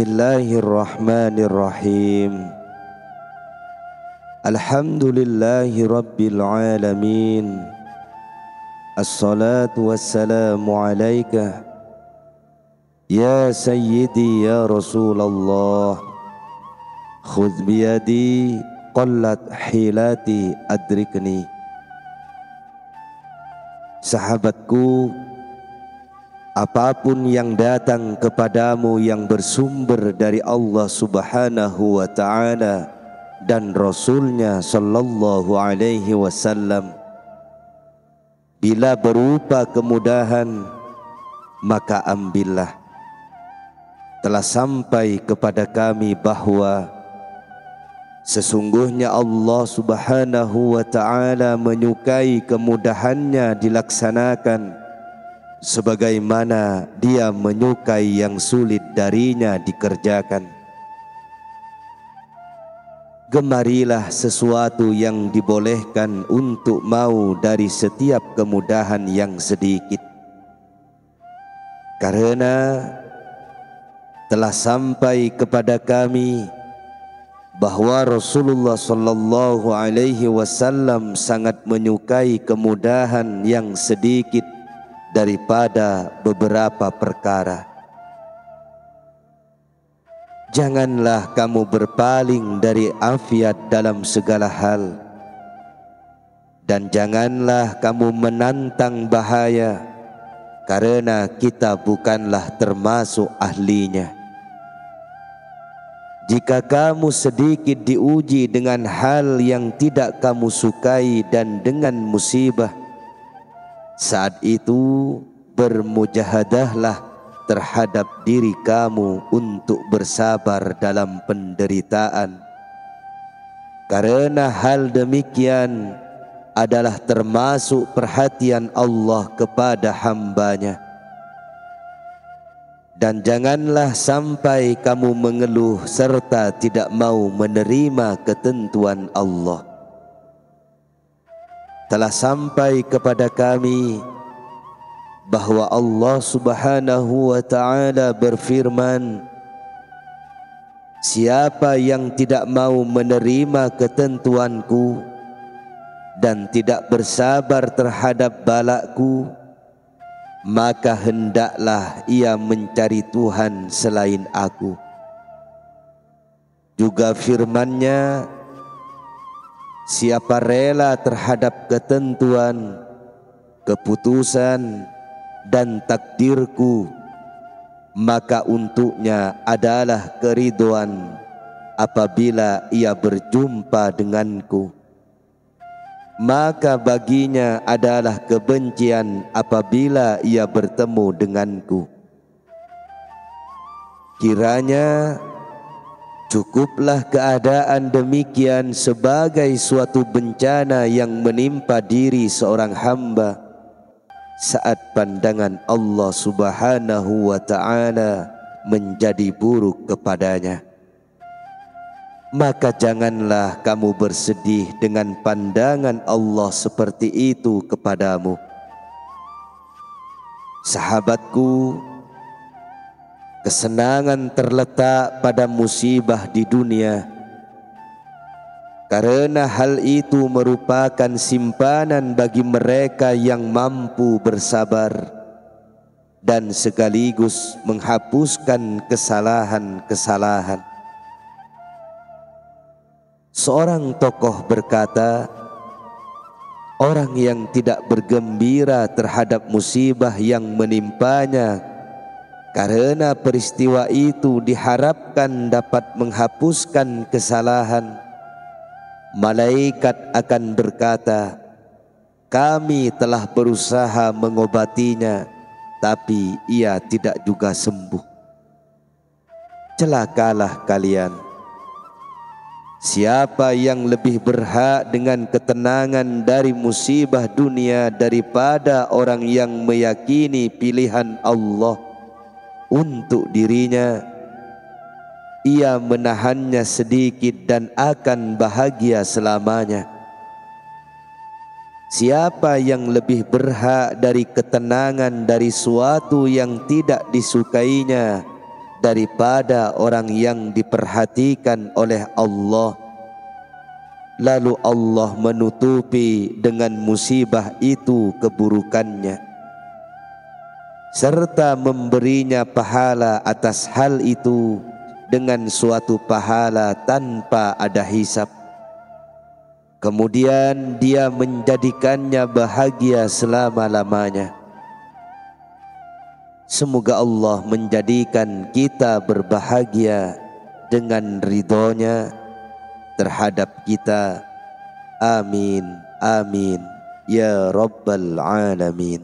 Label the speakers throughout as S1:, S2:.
S1: Bismillahirrahmanirrahim. Alhamdulillahi rabbil alamin. Assalatu wassalamu alaika ya sayyidi ya Rasulullah. Khudh biyadi qallat hilati adrikni. Sahabatku, apapun yang datang kepadamu yang bersumber dari Allah Subhanahu wa ta'ala dan Rasulnya sallallahu alaihi wasallam, bila berupa kemudahan, maka ambillah. Telah sampai kepada kami bahwa sesungguhnya Allah Subhanahu wa ta'ala menyukai kemudahannya dilaksanakan, sebagaimana Dia menyukai yang sulit darinya dikerjakan. Gemarilah sesuatu yang dibolehkan untuk mau dari setiap kemudahan yang sedikit, karena telah sampai kepada kami bahwa Rasulullah sallallahu alaihi wasallam sangat menyukai kemudahan yang sedikit daripada beberapa perkara. Janganlah kamu berpaling dari afiat dalam segala hal, dan janganlah kamu menantang bahaya, karena kita bukanlah termasuk ahlinya. Jika kamu sedikit diuji dengan hal yang tidak kamu sukai dan dengan musibah, saat itu bermujahadahlah terhadap diri kamu untuk bersabar dalam penderitaan, karena hal demikian adalah termasuk perhatian Allah kepada hambanya. Dan janganlah sampai kamu mengeluh serta tidak mau menerima ketentuan Allah. Telah sampai kepada kami bahwa Allah Subhanahu wa ta'ala berfirman, siapa yang tidak mau menerima ketentuanku dan tidak bersabar terhadap balakku, maka hendaklah ia mencari Tuhan selain aku. Juga firman-Nya, siapa rela terhadap ketentuan, keputusan dan takdirku, maka untuknya adalah keridhaan apabila ia berjumpa denganku, maka baginya adalah kebencian apabila ia bertemu denganku. Kiranya cukuplah keadaan demikian sebagai suatu bencana yang menimpa diri seorang hamba saat pandangan Allah Subhanahu wa ta'ala menjadi buruk kepadanya. Maka janganlah kamu bersedih dengan pandangan Allah seperti itu kepadamu. Sahabatku, kesenangan terletak pada musibah di dunia, karena hal itu merupakan simpanan bagi mereka yang mampu bersabar dan sekaligus menghapuskan kesalahan-kesalahan. Seorang tokoh berkata, orang yang tidak bergembira terhadap musibah yang menimpanya karena peristiwa itu diharapkan dapat menghapuskan kesalahan, malaikat akan berkata, kami telah berusaha mengobatinya, tapi ia tidak juga sembuh. Celakalah kalian. Siapa yang lebih berhak dengan ketenangan dari musibah dunia daripada orang yang meyakini pilihan Allah untuk dirinya? Ia menahannya sedikit dan akan bahagia selamanya. Siapa yang lebih berhak dari ketenangan dari suatu yang tidak disukainya daripada orang yang diperhatikan oleh Allah, lalu Allah menutupi dengan musibah itu keburukannya, serta memberinya pahala atas hal itu dengan suatu pahala tanpa ada hisab. Kemudian dia menjadikannya bahagia selama-lamanya. Semoga Allah menjadikan kita berbahagia dengan ridhonya terhadap kita. Amin, amin, ya Rabbal Alamin.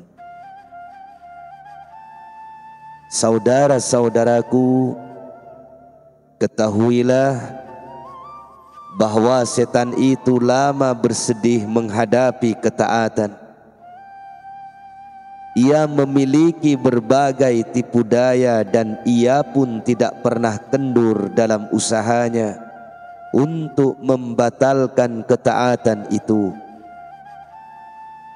S1: Saudara-saudaraku, ketahuilah bahwa setan itu lama bersedih menghadapi ketaatan. Ia memiliki berbagai tipu daya dan ia pun tidak pernah kendur dalam usahanya untuk membatalkan ketaatan itu.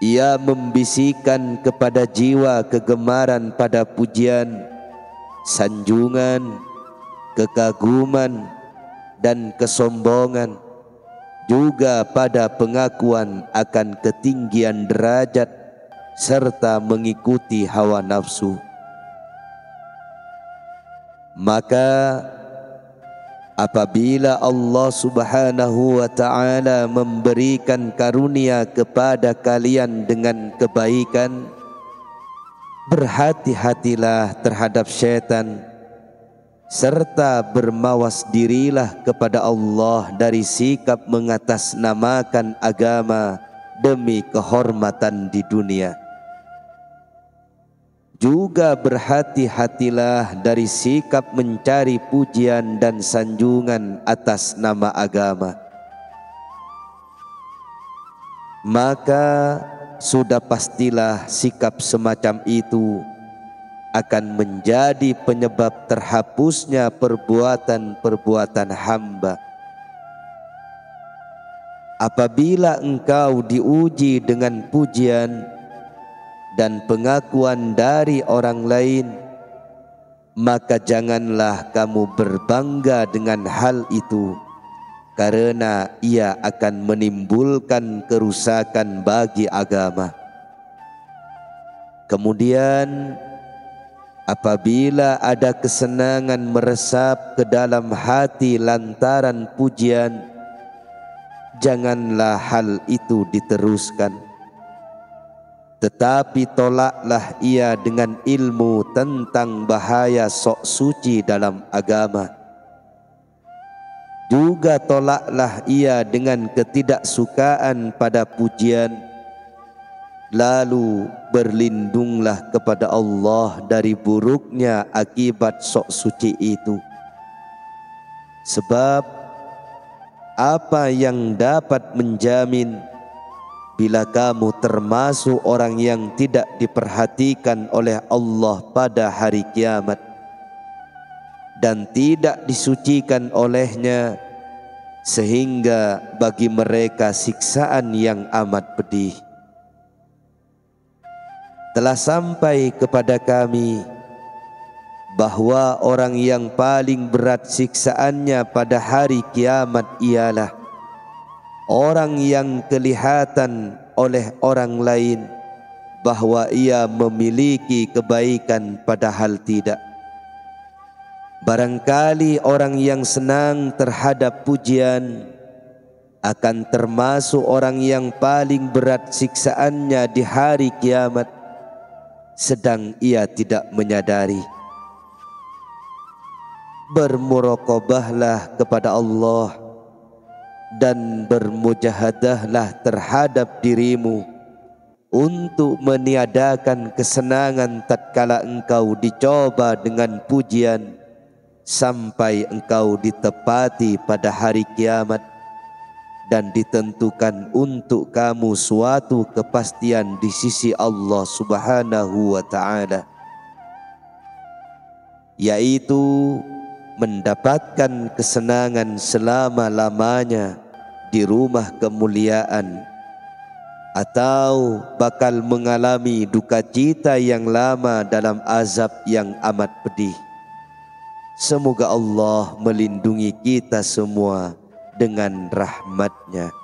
S1: Ia membisikkan kepada jiwa kegemaran pada pujian, sanjungan, kekaguman, dan kesombongan, juga pada pengakuan akan ketinggian derajat serta mengikuti hawa nafsu. Maka apabila Allah Subhanahu wa ta'ala memberikan karunia kepada kalian dengan kebaikan, berhati-hatilah terhadap syaitan, serta bermawas dirilah kepada Allah dari sikap mengatasnamakan agama demi kehormatan di dunia. Juga berhati-hatilah dari sikap mencari pujian dan sanjungan atas nama agama. Maka sudah pastilah sikap semacam itu akan menjadi penyebab terhapusnya perbuatan-perbuatan hamba. Apabila engkau diuji dengan pujian dan pengakuan dari orang lain, maka janganlah kamu berbangga dengan hal itu, karena ia akan menimbulkan kerusakan bagi agama. Kemudian apabila ada kesenangan meresap ke dalam hati lantaran pujian, janganlah hal itu diteruskan, tetapi tolaklah ia dengan ilmu tentang bahaya sok suci dalam agama. Juga tolaklah ia dengan ketidaksukaan pada pujian. Lalu berlindunglah kepada Allah dari buruknya akibat sok suci itu. Sebab apa yang dapat menjamin bila kamu termasuk orang yang tidak diperhatikan oleh Allah pada hari kiamat dan tidak disucikan olehnya, sehingga bagi mereka siksaan yang amat pedih. Telah sampai kepada kami bahwa orang yang paling berat siksaannya pada hari kiamat ialah orang yang kelihatan oleh orang lain bahwa ia memiliki kebaikan padahal tidak. Barangkali orang yang senang terhadap pujian akan termasuk orang yang paling berat siksaannya di hari kiamat, sedang ia tidak menyadari. Bermuraqabahlah kepada Allah dan bermujahadahlah terhadap dirimu untuk meniadakan kesenangan tatkala engkau dicoba dengan pujian, sampai engkau ditepati pada hari kiamat dan ditentukan untuk kamu suatu kepastian di sisi Allah Subhanahu wa ta'ala, yaitu mendapatkan kesenangan selama-lamanya di rumah kemuliaan, atau bakal mengalami duka cita yang lama dalam azab yang amat pedih. Semoga Allah melindungi kita semua dengan rahmat-Nya.